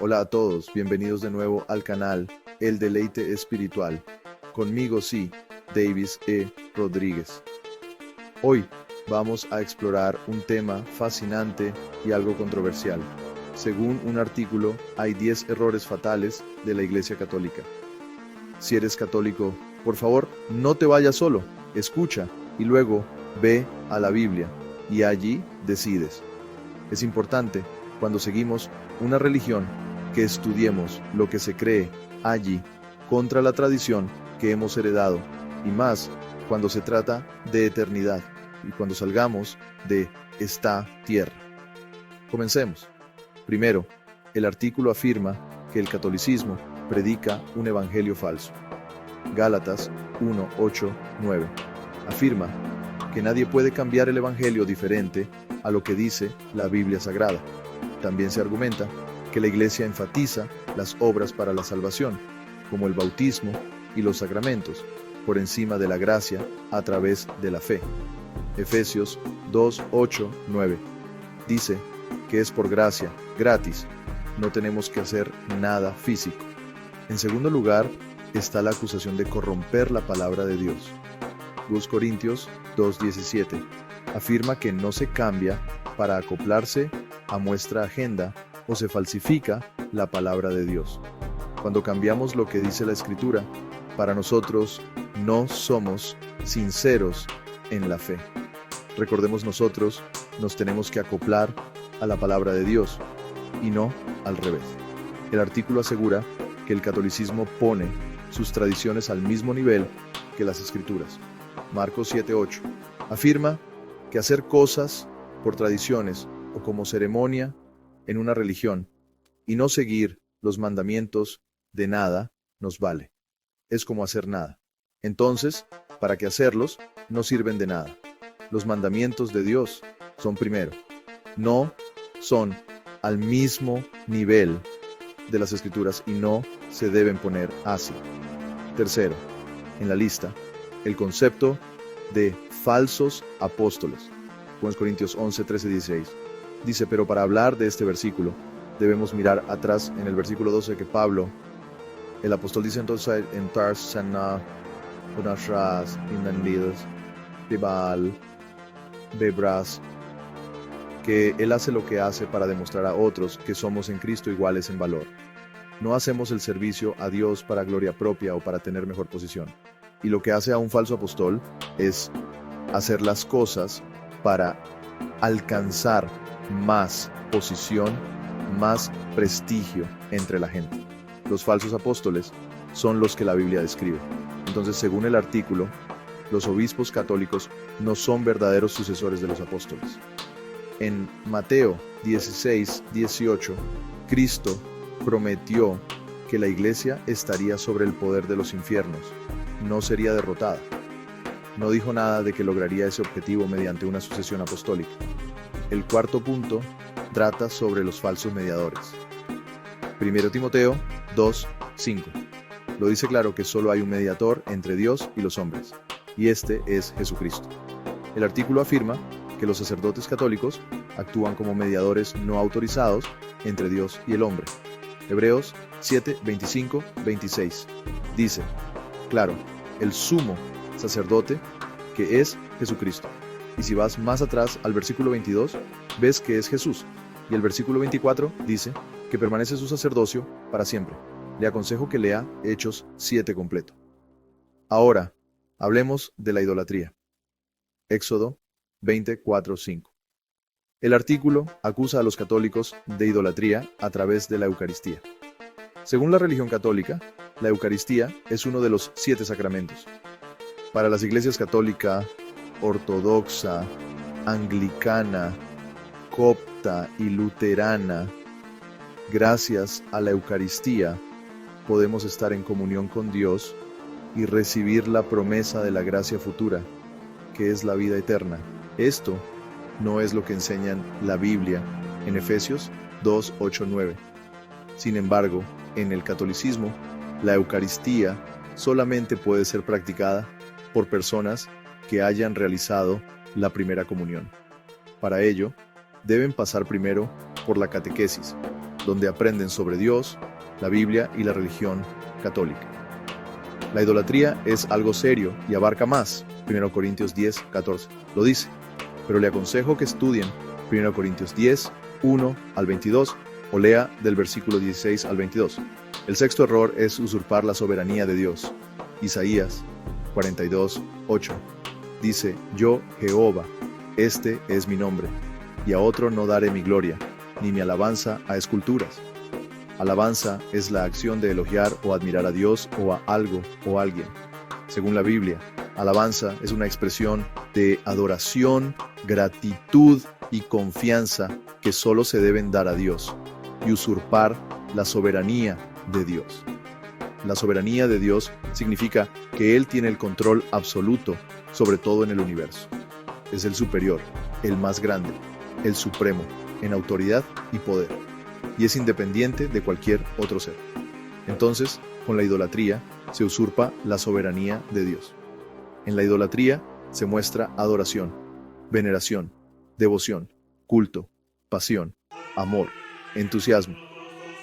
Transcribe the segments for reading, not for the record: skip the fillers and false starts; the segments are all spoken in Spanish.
Hola a todos, bienvenidos de nuevo al canal El Deleite Espiritual. Conmigo sí, Davis E. Rodríguez. Hoy vamos a explorar un tema fascinante y algo controversial. Según un artículo, hay 10 errores fatales de la Iglesia Católica. Si eres católico, por favor, no te vayas solo, escucha y luego ve a la Biblia y allí decides. Es importante, cuando seguimos una religión, que estudiemos lo que se cree allí contra la tradición que hemos heredado, y más cuando se trata de eternidad y cuando salgamos de esta tierra. Comencemos. Primero, el artículo afirma que el catolicismo predica un evangelio falso. Gálatas 1, 8, 9 afirma que nadie puede cambiar el evangelio diferente a lo que dice la Biblia Sagrada. También se argumenta que la Iglesia enfatiza las obras para la salvación, como el bautismo y los sacramentos, por encima de la gracia a través de la fe. Efesios 2, 8, 9 dice que es por gracia, gratis, no tenemos que hacer nada físico. En segundo lugar, está la acusación de corromper la palabra de Dios. 2 Corintios 2:17 afirma que no se cambia para acoplarse a nuestra agenda o se falsifica la palabra de Dios. Cuando cambiamos lo que dice la Escritura, para nosotros no somos sinceros en la fe. Recordemos, nosotros nos tenemos que acoplar a la palabra de Dios y no al revés. El artículo asegura que el catolicismo pone sus tradiciones al mismo nivel que las Escrituras. Marcos 7:8 afirma que hacer cosas por tradiciones o como ceremonia en una religión y no seguir los mandamientos de nada nos vale. Es como hacer nada. Entonces, ¿para qué hacerlos? No sirven de nada. Los mandamientos de Dios son primero. No son al mismo nivel de las Escrituras y no se deben poner así. Tercero, en la lista, el concepto de falsos apóstoles. 1 Corintios 11, 13, 16. Dice, pero para hablar de este versículo, debemos mirar atrás en el versículo 12 que Pablo, el apóstol, dice entonces en Tarsana, Unashras, Inandidas, Bibal, Bebras, que él hace lo que hace para demostrar a otros que somos en Cristo iguales en valor. No hacemos el servicio a Dios para gloria propia o para tener mejor posición. Y lo que hace a un falso apóstol es hacer las cosas para alcanzar más posición, más prestigio entre la gente. Los falsos apóstoles son los que la Biblia describe. Entonces, según el artículo, los obispos católicos no son verdaderos sucesores de los apóstoles. En Mateo 16, 18, Cristo prometió que la iglesia estaría sobre el poder de los infiernos, no sería derrotada. No dijo nada de que lograría ese objetivo mediante una sucesión apostólica. El cuarto punto trata sobre los falsos mediadores. 1 Timoteo 2, 5. Lo dice claro que solo hay un mediador entre Dios y los hombres, y este es Jesucristo. El artículo afirma que los sacerdotes católicos actúan como mediadores no autorizados entre Dios y el hombre. Hebreos 7, 25, 26. Dice, claro, el sumo sacerdote que es Jesucristo. Y si vas más atrás al versículo 22, ves que es Jesús. Y el versículo 24 dice que permanece su sacerdocio para siempre. Le aconsejo que lea Hechos 7 completo. Ahora, hablemos de la idolatría. Éxodo 24, 5. El artículo acusa a los católicos de idolatría a través de la Eucaristía. Según la religión católica, la Eucaristía es uno de los 7 sacramentos. Para las iglesias católica, ortodoxa, anglicana, copta y luterana, gracias a la Eucaristía podemos estar en comunión con Dios y recibir la promesa de la gracia futura, que es la vida eterna. Esto no es lo que enseña la Biblia en Efesios 2, 8, 9. Sin embargo, en el catolicismo, la Eucaristía solamente puede ser practicada por personas que hayan realizado la primera comunión. Para ello, deben pasar primero por la catequesis, donde aprenden sobre Dios, la Biblia y la religión católica. La idolatría es algo serio y abarca más. 1 Corintios 10, 14 lo dice, pero le aconsejo que estudien 1 Corintios 10, 1 al 22 o lea del versículo 16 al 22. El sexto error es usurpar la soberanía de Dios. Isaías 42, 8 dice: Yo, Jehová, este es mi nombre, y a otro no daré mi gloria, ni mi alabanza a esculturas. Alabanza es la acción de elogiar o admirar a Dios o a algo o alguien. Según la Biblia, alabanza es una expresión de adoración, gratitud y confianza que solo se deben dar a Dios, y usurpar la soberanía de Dios. La soberanía de Dios significa que Él tiene el control absoluto sobre todo en el universo. Es el superior, el más grande, el supremo, en autoridad y poder, y es independiente de cualquier otro ser. Entonces, con la idolatría, se usurpa la soberanía de Dios. En la idolatría se muestra adoración, veneración, devoción, culto, pasión, amor, entusiasmo.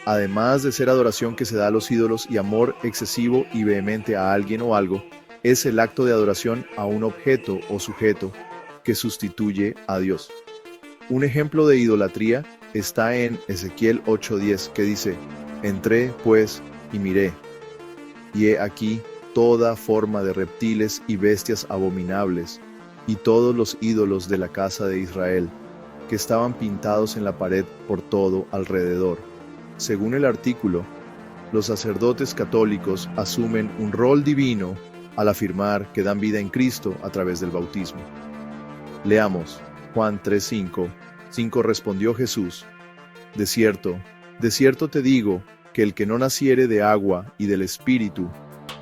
Además de ser adoración que se da a los ídolos y amor excesivo y vehemente a alguien o algo, es el acto de adoración a un objeto o sujeto que sustituye a Dios. Un ejemplo de idolatría está en Ezequiel 8:10, que dice: Entré, pues, y miré, y he aquí toda forma de reptiles y bestias abominables, y todos los ídolos de la casa de Israel, que estaban pintados en la pared por todo alrededor. Según el artículo, los sacerdotes católicos asumen un rol divino al afirmar que dan vida en Cristo a través del bautismo. Leamos Juan 3:5. 5 respondió Jesús: de cierto te digo, que el que no naciere de agua y del Espíritu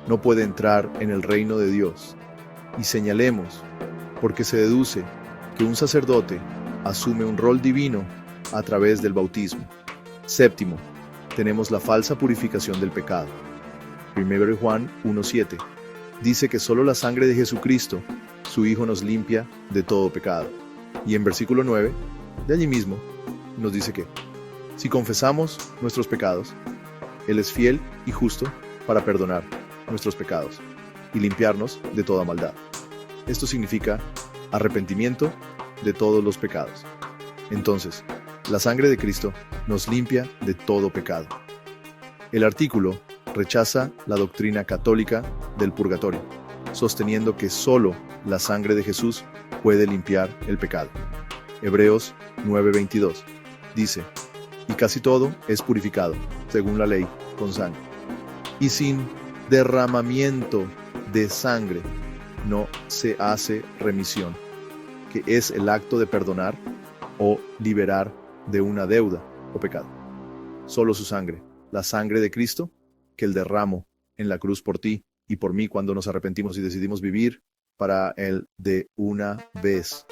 no puede entrar en el reino de Dios. Y señalemos, porque se deduce que un sacerdote asume un rol divino a través del bautismo. Séptimo, tenemos la falsa purificación del pecado. 1 Juan 1:7 dice que solo la sangre de Jesucristo, su Hijo, nos limpia de todo pecado. Y en versículo 9, de allí mismo, nos dice que si confesamos nuestros pecados, Él es fiel y justo para perdonar nuestros pecados y limpiarnos de toda maldad. Esto significa arrepentimiento de todos los pecados. Entonces, la sangre de Cristo nos limpia de todo pecado. El artículo rechaza la doctrina católica del purgatorio, sosteniendo que solo la sangre de Jesús puede limpiar el pecado. Hebreos 9:22 dice: y casi todo es purificado, según la ley, con sangre. Y sin derramamiento de sangre no se hace remisión, que es el acto de perdonar o liberar de una deuda o pecado. Solo su sangre, la sangre de Cristo, que Él derramó en la cruz por ti y por mí cuando nos arrepentimos y decidimos vivir para Él de una vez.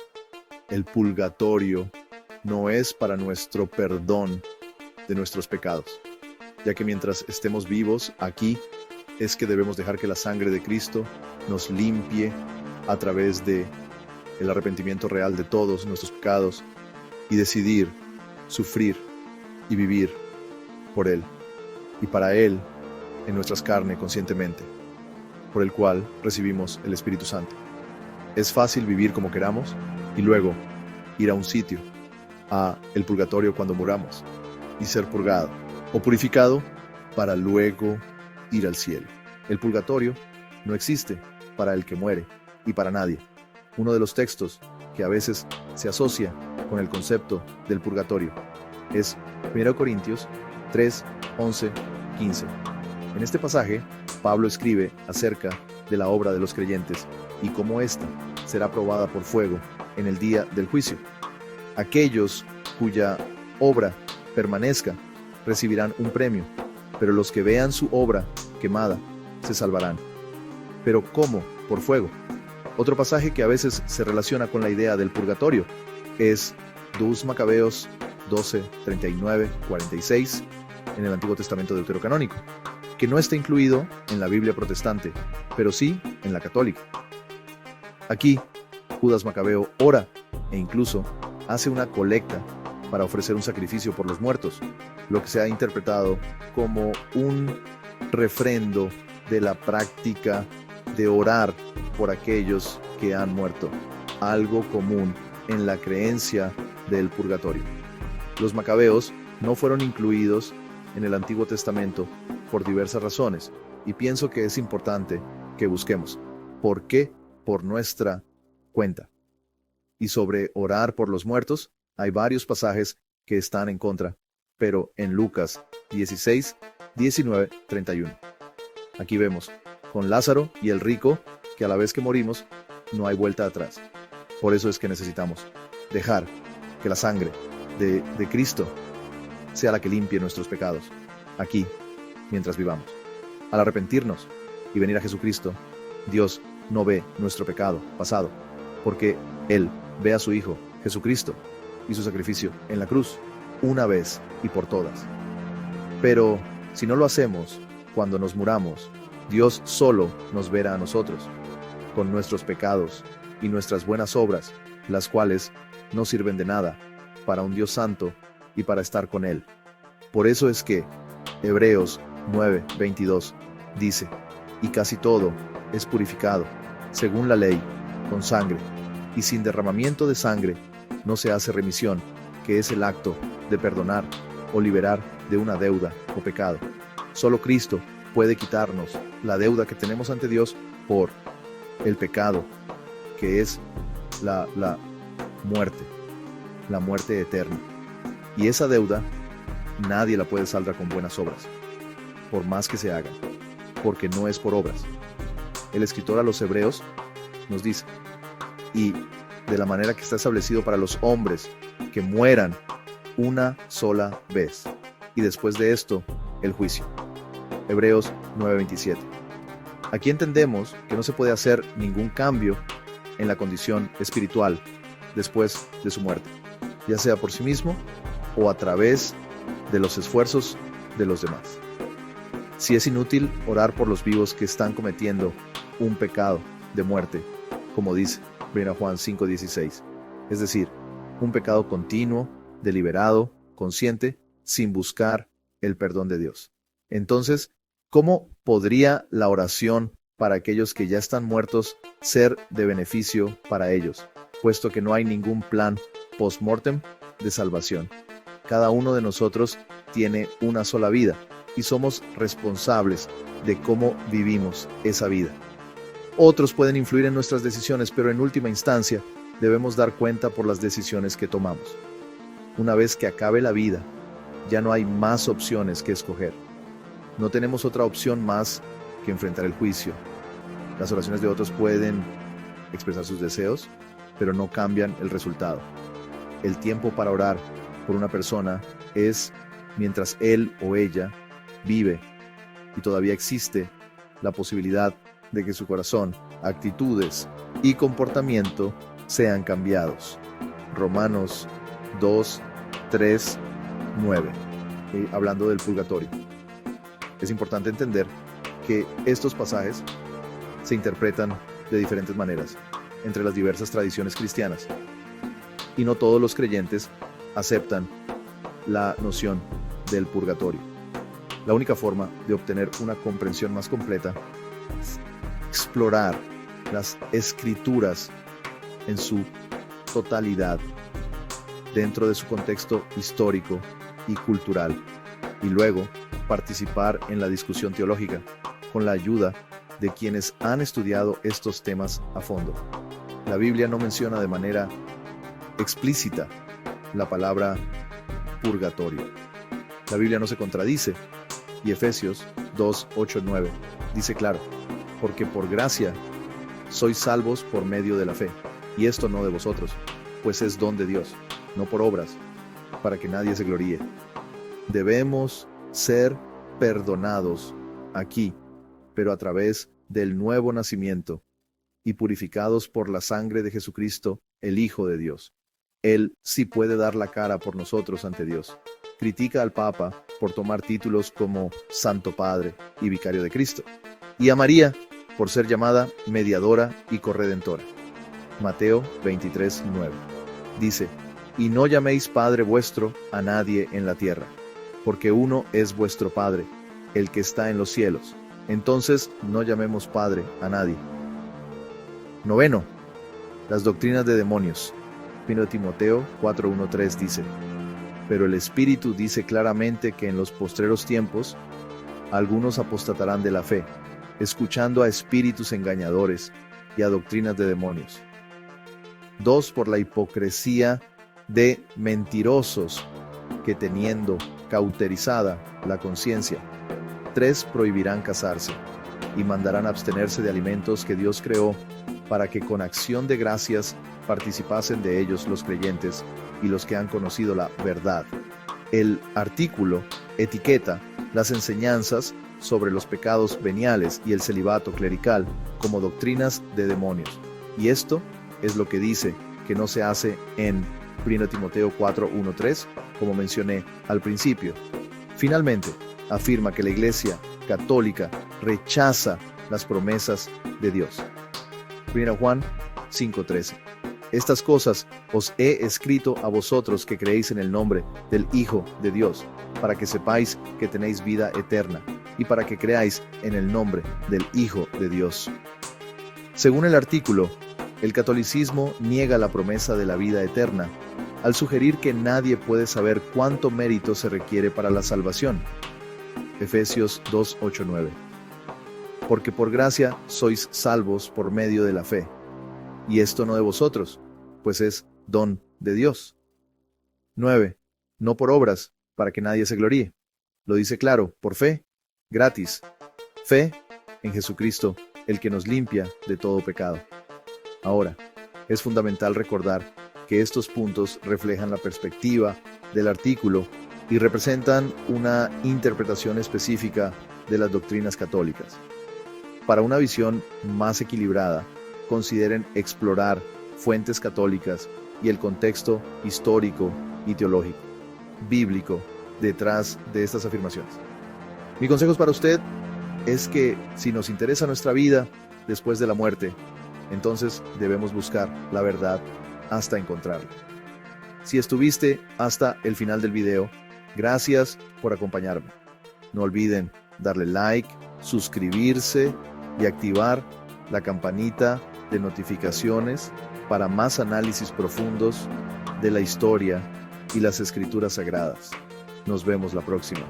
El purgatorio no es para nuestro perdón de nuestros pecados, ya que mientras estemos vivos aquí, es que debemos dejar que la sangre de Cristo nos limpie a través de el arrepentimiento real de todos nuestros pecados y decidir sufrir y vivir por Él y para Él en nuestras carnes conscientemente, por el cual recibimos el Espíritu Santo. Es fácil vivir como queramos y luego ir a un sitio, a el purgatorio cuando muramos, y ser purgado o purificado para luego ir al cielo. El purgatorio no existe para el que muere y para nadie. Uno de los textos que a veces se asocia con el concepto del purgatorio es 1 Corintios 3, 11, 15. En este pasaje, Pablo escribe acerca de la obra de los creyentes y cómo ésta será probada por fuego en el día del juicio. Aquellos cuya obra permanezca recibirán un premio, pero los que vean su obra quemada se salvarán. ¿Pero cómo? Por fuego. Otro pasaje que a veces se relaciona con la idea del purgatorio es 2 Macabeos 12, 39, 46 en el Antiguo Testamento deuterocanónico, que no está incluido en la Biblia protestante, pero sí en la católica. Aquí, Judas Macabeo ora e incluso hace una colecta para ofrecer un sacrificio por los muertos, lo que se ha interpretado como un refrendo de la práctica de orar por aquellos que han muerto, algo común en la creencia del purgatorio. Los macabeos no fueron incluidos en el Antiguo Testamento por diversas razones, y pienso que es importante que busquemos por qué por nuestra cuenta. Y sobre orar por los muertos, hay varios pasajes que están en contra, pero en Lucas 16, 19, 31. Aquí vemos con Lázaro y el rico que a la vez que morimos no hay vuelta atrás. Por eso es que necesitamos dejar que la sangre de Cristo sea la que limpie nuestros pecados, aquí, mientras vivamos. Al arrepentirnos y venir a Jesucristo, Dios no ve nuestro pecado pasado, porque Él ve a su Hijo, Jesucristo, y su sacrificio en la cruz, una vez y por todas. Pero si no lo hacemos, cuando nos muramos, Dios solo nos verá a nosotros, con nuestros pecados y nuestras buenas obras, las cuales no sirven de nada para un Dios santo y para estar con Él. Por eso es que Hebreos 9:22 dice, y casi todo es purificado, según la ley, con sangre, y sin derramamiento de sangre no se hace remisión, que es el acto de perdonar o liberar de una deuda o pecado. Solo Cristo puede quitarnos la deuda que tenemos ante Dios por el pecado, que es la muerte eterna. Y esa deuda nadie la puede saldar con buenas obras, por más que se hagan, porque no es por obras. El escritor a los Hebreos nos dice, y de la manera que está establecido para los hombres que mueran una sola vez, y después de esto, el juicio. Hebreos 9:27. Aquí entendemos que no se puede hacer ningún cambio en la condición espiritual después de su muerte, ya sea por sí mismo o a través de los esfuerzos de los demás. Si es inútil orar por los vivos que están cometiendo un pecado de muerte, como dice 1 Juan 5:16, es decir, un pecado continuo, deliberado, consciente, sin buscar el perdón de Dios. Entonces, ¿cómo podría la oración para aquellos que ya están muertos ser de beneficio para ellos, puesto que no hay ningún plan post-mortem de salvación? Cada uno de nosotros tiene una sola vida y somos responsables de cómo vivimos esa vida. Otros pueden influir en nuestras decisiones, pero en última instancia debemos dar cuenta por las decisiones que tomamos. Una vez que acabe la vida, ya no hay más opciones que escoger. No tenemos otra opción más que enfrentar el juicio. Las oraciones de otros pueden expresar sus deseos, pero no cambian el resultado. El tiempo para orar por una persona es mientras él o ella vive y todavía existe la posibilidad de que su corazón, actitudes y comportamiento sean cambiados. Romanos 2, 3, 9. Hablando del purgatorio. Es importante entender que estos pasajes se interpretan de diferentes maneras entre las diversas tradiciones cristianas y no todos los creyentes aceptan la noción del purgatorio. La única forma de obtener una comprensión más completa es explorar las escrituras en su totalidad dentro de su contexto histórico y cultural, y luego participar en la discusión teológica con la ayuda de quienes han estudiado estos temas a fondo. La Biblia no menciona de manera explícita la palabra purgatorio. La Biblia no se contradice, y Efesios 2, 8, 9 dice claro, porque por gracia sois salvos por medio de la fe, y esto no de vosotros, pues es don de Dios, no por obras, para que nadie se gloríe. Debemos ser perdonados aquí, pero a través del nuevo nacimiento, y purificados por la sangre de Jesucristo, el Hijo de Dios. Él sí puede dar la cara por nosotros ante Dios. Critica al Papa por tomar títulos como Santo Padre y Vicario de Cristo, y a María por ser llamada mediadora y corredentora. Mateo 23:9 dice, y no llaméis Padre vuestro a nadie en la tierra, porque uno es vuestro Padre, el que está en los cielos. Entonces no llamemos Padre a nadie. 9. Las doctrinas de demonios. 1 Timoteo 4:1-3 dice: pero el Espíritu dice claramente que en los postreros tiempos algunos apostatarán de la fe, escuchando a espíritus engañadores y a doctrinas de demonios. 2. Por la hipocresía de mentirosos que, teniendo cauterizada la conciencia. 3. Prohibirán casarse y mandarán abstenerse de alimentos que Dios creó para que con acción de gracias participasen de ellos los creyentes y los que han conocido la verdad. El artículo etiqueta las enseñanzas sobre los pecados veniales y el celibato clerical como doctrinas de demonios. Y esto es lo que dice que no se hace en 1 Timoteo 4:1-3, como mencioné al principio. Finalmente, afirma que la Iglesia Católica rechaza las promesas de Dios. 1 Juan 5:13. Estas cosas os he escrito a vosotros que creéis en el nombre del Hijo de Dios, para que sepáis que tenéis vida eterna, y para que creáis en el nombre del Hijo de Dios. Según el artículo, el catolicismo niega la promesa de la vida eterna, al sugerir que nadie puede saber cuánto mérito se requiere para la salvación. Efesios 2:8-9. Porque por gracia sois salvos por medio de la fe. Y esto no de vosotros, pues es don de Dios. 9. No por obras, para que nadie se gloríe. Lo dice claro, por fe, gratis. Fe en Jesucristo, el que nos limpia de todo pecado. Ahora, es fundamental recordar que estos puntos reflejan la perspectiva del artículo y representan una interpretación específica de las doctrinas católicas. Para una visión más equilibrada, consideren explorar fuentes católicas y el contexto histórico y teológico, bíblico, detrás de estas afirmaciones. Mi consejo para usted es que si nos interesa nuestra vida después de la muerte, entonces debemos buscar la verdad hasta encontrarla. Si estuviste hasta el final del video, gracias por acompañarme. No olviden darle like, suscribirse y activar la campanita de notificaciones para más análisis profundos de la historia y las escrituras sagradas. Nos vemos la próxima.